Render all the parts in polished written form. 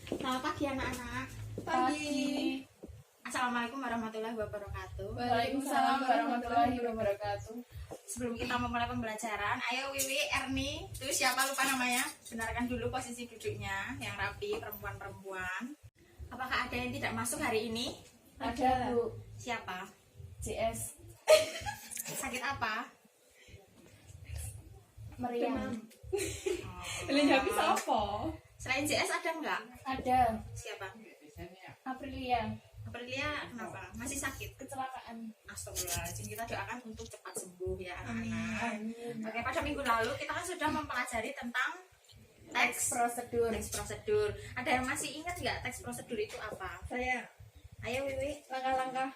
Selamat pagi anak-anak. Pagi. Assalamualaikum warahmatullahi wabarakatuh. Waalaikumsalam warahmatullahi wabarakatuh. Sebelum kita memulai pembelajaran, ayo Wiwi, Erni, itu siapa lupa namanya? Benarkan dulu posisi duduknya yang rapi, perempuan-perempuan. Apakah ada yang tidak masuk hari ini? Ada Bu. Siapa? CS Sakit apa? Meriam. Belum Tapi siapa? Selain JS ada nggak? Ada Siapa? Aprilia. Aprilia kenapa? Masih sakit? Kecelakaan. Astagfirullahaladzim, kita doakan untuk cepat sembuh ya anak-anak. Amin. Oke, pada minggu lalu kita kan sudah mempelajari tentang teks Prosedur. prosedur. Ada yang masih ingat nggak teks prosedur itu apa? Saya Ayo Wiwi. langkah-langkah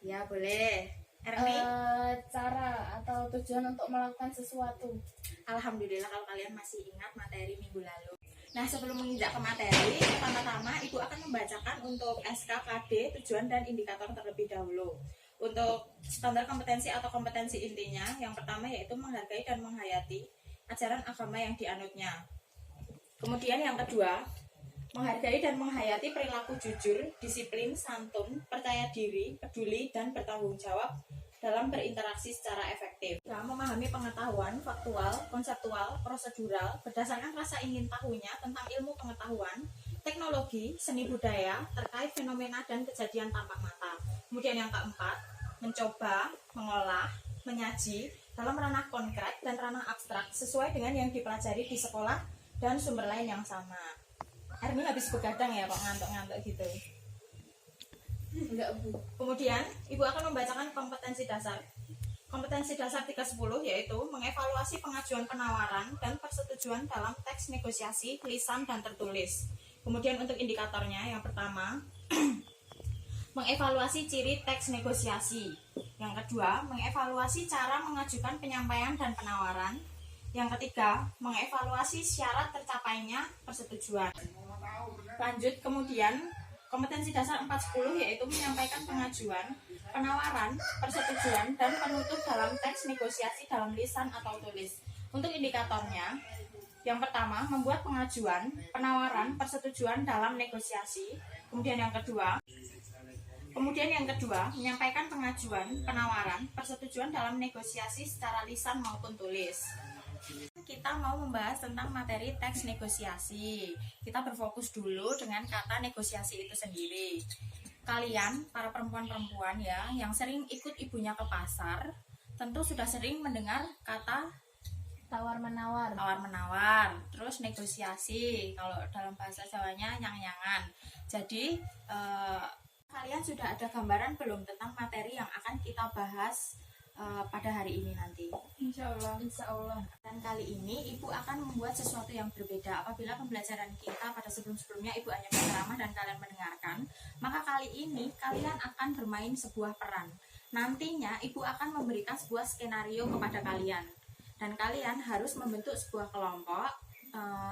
Ya boleh. Erni. cara atau tujuan untuk melakukan sesuatu. Alhamdulillah kalau kalian masih ingat materi minggu lalu. Nah, sebelum menginjak ke materi, pertama-tama Ibu akan membacakan untuk SKKD tujuan dan indikator terlebih dahulu. Untuk standar kompetensi atau kompetensi intinya, yang pertama yaitu menghargai dan menghayati ajaran agama yang dianutnya. Kemudian yang kedua, menghargai dan menghayati perilaku jujur, disiplin, santun, percaya diri, peduli, dan bertanggung jawab dalam berinteraksi secara efektif. Ya, memahami pengetahuan, faktual, konseptual, prosedural, berdasarkan rasa ingin tahunya tentang ilmu pengetahuan, teknologi, seni budaya, terkait fenomena dan kejadian tampak mata. Kemudian yang keempat, mencoba, mengolah, menyaji dalam ranah konkret dan ranah abstrak sesuai dengan yang dipelajari di sekolah dan sumber lain yang sama. Erni habis begadang ya, kok ngantuk-ngantuk gitu. Enggak Bu. Kemudian, Ibu akan membacakan kompetensi dasar. Kompetensi dasar 310 yaitu mengevaluasi pengajuan penawaran dan persetujuan dalam teks negosiasi, lisan dan tertulis. Kemudian untuk indikatornya, yang pertama, mengevaluasi ciri teks negosiasi. Yang kedua, mengevaluasi cara mengajukan penyampaian dan penawaran. Yang ketiga, mengevaluasi syarat tercapainya persetujuan. Lanjut, kemudian kompetensi dasar 410 yaitu menyampaikan pengajuan, penawaran, persetujuan, dan penutup dalam teks negosiasi dalam lisan atau tulis. Untuk indikatornya, yang pertama, membuat pengajuan, penawaran, persetujuan dalam negosiasi. Kemudian yang kedua, menyampaikan pengajuan, penawaran, persetujuan dalam negosiasi secara lisan maupun tulis. Kita mau membahas tentang materi teks negosiasi. Kita berfokus dulu dengan kata negosiasi itu sendiri. Kalian, para perempuan-perempuan ya, yang sering ikut ibunya ke pasar, tentu sudah sering mendengar kata Tawar-menawar. tawar-menawar, terus negosiasi, kalau dalam bahasa Jawanya nyang-nyangan. Jadi, kalian sudah ada gambaran belum tentang materi yang akan kita bahas pada hari ini nanti? Insya Allah. Dan kali ini Ibu akan membuat sesuatu yang berbeda. Apabila pembelajaran kita pada sebelum-sebelumnya Ibu hanya berceramah dan kalian mendengarkan, maka kali ini kalian akan bermain sebuah peran. Nantinya Ibu akan memberikan sebuah skenario kepada kalian, dan kalian harus membentuk sebuah kelompok.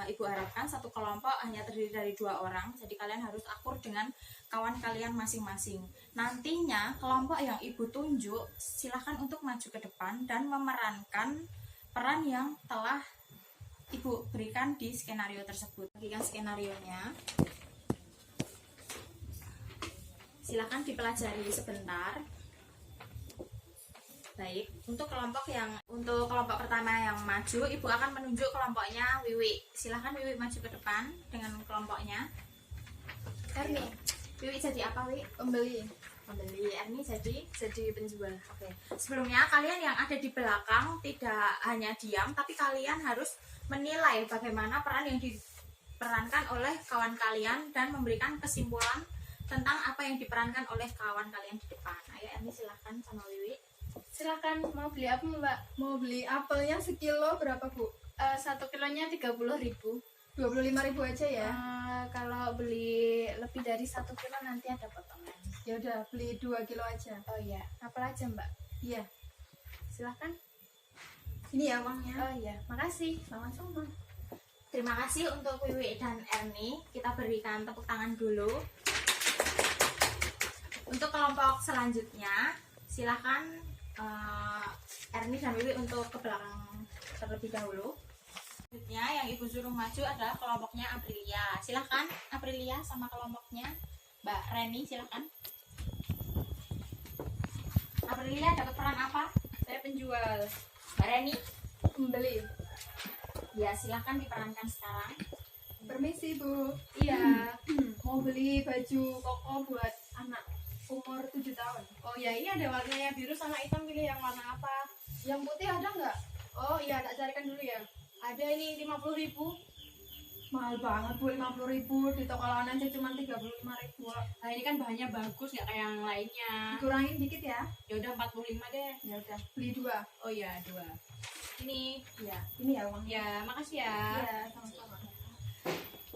Ibu harapkan satu kelompok hanya terdiri dari 2 orang, jadi kalian harus akur dengan kawan kalian masing-masing. Nantinya kelompok yang Ibu tunjuk silahkan untuk maju ke depan dan memerankan peran yang telah Ibu berikan di skenario tersebut. Bagikan skenarionya, silahkan dipelajari sebentar. Baik, untuk kelompok pertama yang maju, Ibu akan menunjuk kelompoknya Wiwi. Silahkan Wiwi maju ke depan dengan kelompoknya. Erni, Wiwi jadi apa, Wi? Pembeli. Erni jadi penjual. Oke. Sebelumnya kalian yang ada di belakang tidak hanya diam, tapi kalian harus menilai bagaimana peran yang diperankan oleh kawan kalian dan memberikan kesimpulan tentang apa yang diperankan oleh kawan kalian di depan. Ayo Erni, silahkan sama Wiwi. Silakan, mau beli apa Mbak? Mau beli apelnya sekilo berapa Bu? 1 kilonya 30.000. 25.000 aja ya. Kalau beli lebih dari 1 kilo nanti ada potongan. Ya udah beli 2 kilo aja. Oh iya, apa aja Mbak? Iya. Silahkan. Ini ya uangnya. Oh iya, makasih. Sama-sama. Terima kasih untuk Wiwi dan Erni. Kita berikan tepuk tangan dulu. Untuk kelompok selanjutnya, silakan Erni dan Wiwi untuk ke belakang terlebih dahulu. Selanjutnya yang ibu suruh maju adalah kelompoknya Aprilia. Silahkan Aprilia sama kelompoknya Mbak Reni, silahkan. Aprilia dapat peran apa? Saya penjual. Mbak Reni? Pembeli. Ya, silahkan diperankan sekarang. Permisi Bu. Iya. Mau beli baju koko buat anak umur 7 tahun. Oh ya, ini ada warnanya biru sama hitam, pilih yang warna apa? Yang putih ada nggak? Oh iya, tak carikan dulu ya. Ada ini 50.000. Mahal banget Bu, 50.000. Di toko lain aja cuma 35.000. Nah ini kan bahannya bagus, nggak kayak yang lainnya. Kurangin dikit ya. Ya udah 45 deh. Ya udah, beli 2. Oh iya, 2. Ini Ya, ini ya uangnya. ya, makasih ya. Iya, sama-sama.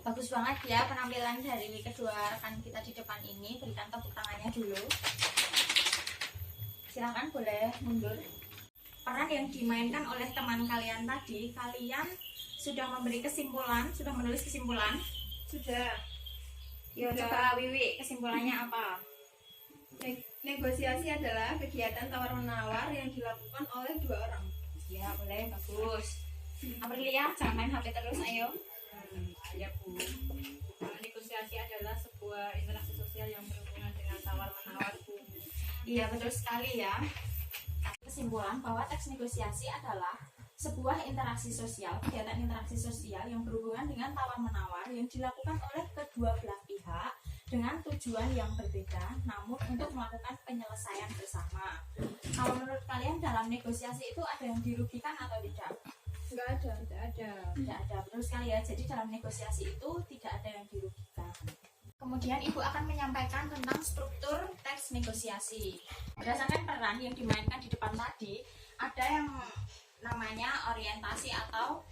Bagus banget ya penampilan dari kedua rekan kita di depan ini. Berikan tepuk tangannya dulu. Silahkan boleh mundur. Peran yang dimainkan oleh teman kalian tadi, kalian sudah memberi kesimpulan, sudah menulis kesimpulan? Sudah. Yo, Sudah. coba Wiwi, kesimpulannya apa? Negosiasi adalah kegiatan tawar-menawar yang dilakukan oleh 2 orang. Ya, boleh, bagus. Aprilia, jangan main HP terus, ayo. Ya Bu. Negosiasi adalah sebuah interaksi sosial yang berhubungan dengan tawar-menawar Bu. Iya, betul sekali ya. Kesimpulan bahwa teks negosiasi adalah sebuah interaksi sosial, kegiatan interaksi sosial yang berhubungan dengan tawar-menawar yang dilakukan oleh kedua belah pihak dengan tujuan yang berbeda, namun untuk melakukan penyelesaian bersama. Kalau menurut kalian dalam negosiasi itu ada yang dirugikan atau tidak? Enggak ada. Tidak ada. Tidak ada, betul sekali ya. Jadi dalam negosiasi itu tidak ada yang dirugikan. Kemudian Ibu akan menyampaikan tentang struktur teks negosiasi. Berdasarkan peran yang dimainkan di depan tadi, ada yang namanya orientasi atau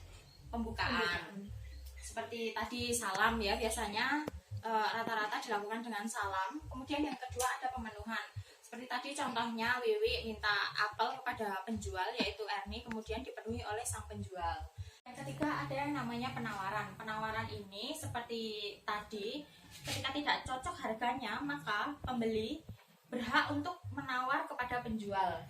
pembukaan. Seperti tadi salam ya, biasanya rata-rata dilakukan dengan salam. Kemudian yang kedua ada pemenuhan. Seperti tadi contohnya Wiwi minta apel kepada penjual yaitu Erni, kemudian dipenuhi oleh sang penjual. Yang ketiga ada yang namanya penawaran. Penawaran ini seperti tadi, ketika tidak cocok harganya maka pembeli berhak untuk menawar kepada penjual.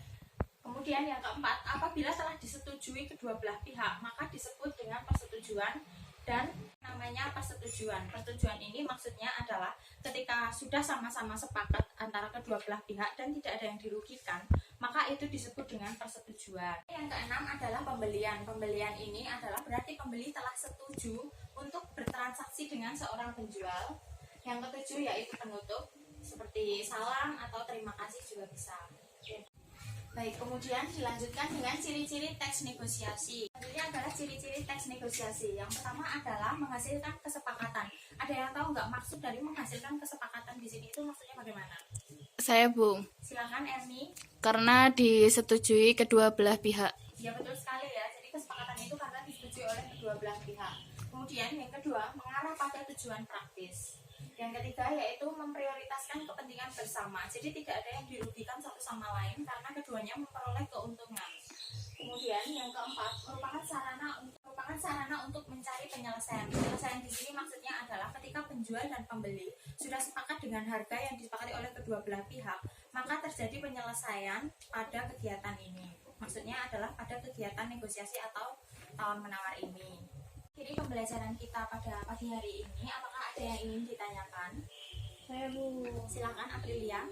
Kemudian yang keempat, apabila telah disetujui kedua belah pihak maka disebut dengan persetujuan. Dan namanya persetujuan. Persetujuan ini maksudnya adalah ketika sudah sama-sama sepakat antara kedua belah pihak dan tidak ada yang dirugikan, maka itu disebut dengan persetujuan. Yang keenam adalah pembelian. Pembelian ini adalah berarti pembeli telah setuju untuk bertransaksi dengan seorang penjual. Yang ketujuh yaitu penutup, seperti salam atau terima kasih juga bisa. Baik, kemudian dilanjutkan dengan ciri-ciri teks negosiasi. Ini adalah ciri-ciri teks negosiasi. Yang pertama adalah menghasilkan kesepakatan. Ada yang tahu nggak maksud dari menghasilkan kesepakatan di sini itu maksudnya bagaimana? Saya Bu, Silakan Erni. karena disetujui kedua belah pihak. Ya betul sekali ya. Jadi kesepakatan itu karena disetujui oleh kedua belah pihak. Kemudian yang kedua mengarah pada tujuan praktis. Yang ketiga yaitu memprioritaskan kepentingan bersama. Jadi tidak ada yang dirugikan satu sama lain karena keduanya memperoleh keuntungan. Kemudian yang keempat merupakan sarana untuk mencari penyelesaian. Penyelesaian di sini maksudnya adalah ketika penjual dan pembeli sudah sepakat dengan harga yang disepakati oleh kedua belah pihak, maka terjadi penyelesaian pada kegiatan ini. Maksudnya adalah pada kegiatan negosiasi atau tawar-menawar ini. Jadi pembelajaran kita pada pagi hari ini, apakah ada yang ingin ditanyakan? Saya Bu. Silakan Aprilia.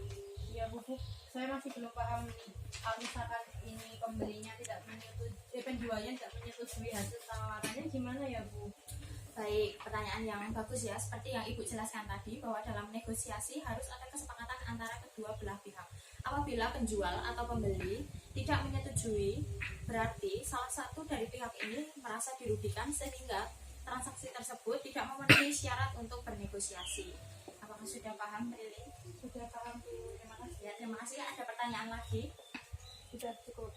Ya Bu, saya masih belum paham nih. Kalau misalkan ini pembelinya tidak menyetujui, penjualnya tidak menyetujui hasil tawarannya, gimana ya Bu? Baik, pertanyaan yang bagus ya. Seperti yang Ibu jelaskan tadi, bahwa dalam negosiasi harus ada kesepakatan antara kedua belah pihak. Apabila penjual atau pembeli tidak menyetujui, berarti salah satu dari pihak ini merasa dirugikan sehingga transaksi tersebut tidak memenuhi syarat untuk bernegosiasi. Apakah sudah paham, Prilly? Sudah paham Bu, terima kasih. Ya, terima kasih. Ada pertanyaan lagi? Sudah cukup.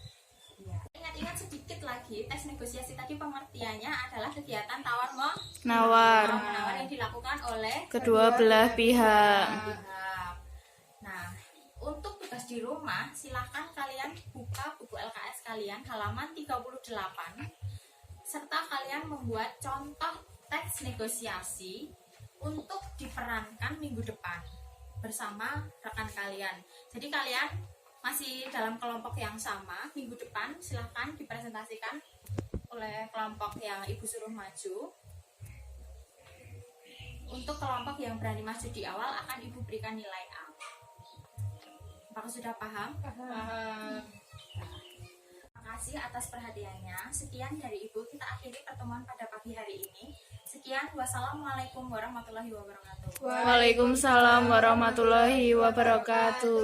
Ya. Ingat-ingat sedikit lagi, tes negosiasi tadi pengertiannya adalah kegiatan Nawar menawar yang dilakukan oleh kedua belah pihak. pihak. Nah, untuk tugas di rumah, silahkan kalian buka buku LKS kalian halaman 38 serta kalian membuat contoh teks negosiasi untuk diperankan minggu depan bersama rekan kalian. Jadi kalian masih dalam kelompok yang sama, minggu depan silahkan dipresentasikan oleh kelompok yang Ibu suruh maju. Untuk kelompok yang berani maju di awal akan Ibu berikan nilai A. Apakah sudah paham? Paham. Terima kasih atas perhatiannya. Sekian dari Ibu, kita akhiri pertemuan pada pagi hari ini. Sekian, wassalamualaikum warahmatullahi wabarakatuh. Waalaikumsalam warahmatullahi wabarakatuh.